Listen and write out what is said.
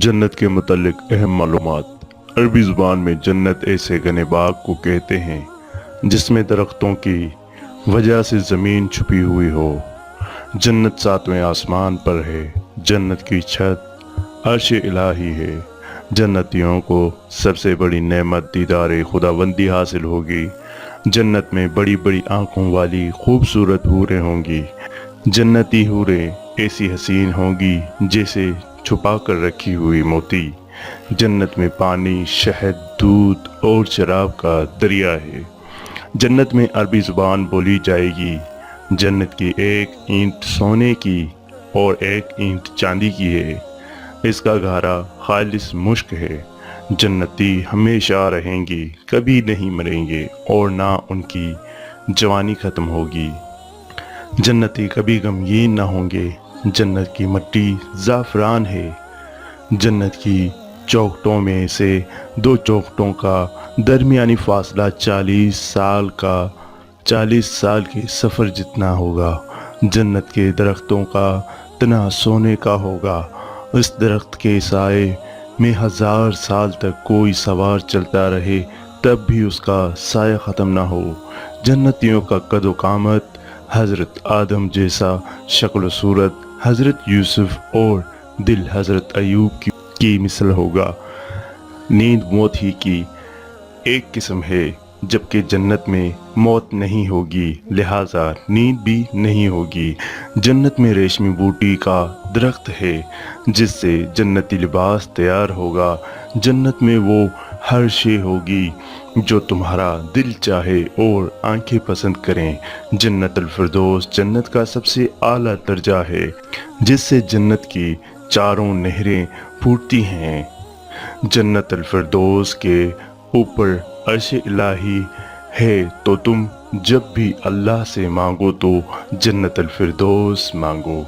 जन्नत के मुतल्लिक अहम मालूमात। अरबी ज़ुबान में जन्नत ऐसे घने बाग को कहते हैं जिसमें दरख्तों की वजह से ज़मीन छुपी हुई हो। जन्नत सातवें आसमान पर है। जन्नत की छत अर्श इलाही है। जन्नतियों को सबसे बड़ी नेमत दीदार खुदाबंदी हासिल होगी। जन्नत में बड़ी बड़ी आंखों वाली खूबसूरत हूरें होंगी। जन्नती हूरें ऐसी हसीन होंगी जैसे छुपा कर रखी हुई मोती। जन्नत में पानी, शहद, दूध और शराब का दरिया है। जन्नत में अरबी ज़ुबान बोली जाएगी। जन्नत की एक ईंट सोने की और एक ईंट चांदी की है। इसका गारा खालिस मुश्क है। जन्नती हमेशा रहेंगी, कभी नहीं मरेंगे और ना उनकी जवानी ख़त्म होगी। जन्नती कभी गमगीन ना होंगे। जन्नत की मिट्टी ज़ाफ़रान है। जन्नत की चौखटों में से दो चौखटों का दरमियानी फासला 40 साल के सफ़र जितना होगा। जन्नत के दरख्तों का तना सोने का होगा। इस दरख्त के साए में 1000 साल तक कोई सवार चलता रहे तब भी उसका साया ख़त्म ना हो। जन्नतियों का कद कामत हज़रत आदम जैसा शक्ल सूरत हज़रत यूसुफ और दिल हज़रत अयूब की मिसल होगा। नींद मौत ही की एक किस्म है, जबकि जन्नत में मौत नहीं होगी, लिहाजा नींद भी नहीं होगी। जन्नत में रेशमी बूटी का दरख्त है जिससे जन्नती लिबास तैयार होगा। जन्नत में वो हर शे होगी जो तुम्हारा दिल चाहे और आंखें पसंद करें। जन्नतुल फिरदौस जन्नत का सबसे आला दर्जा है जिससे जन्नत की चारों नहरें फूटती हैं। जन्नतुल फिरदौस के ऊपर अर्श इलाही है, तो तुम जब भी अल्लाह से मांगो तो जन्नतुल फिरदौस मांगो।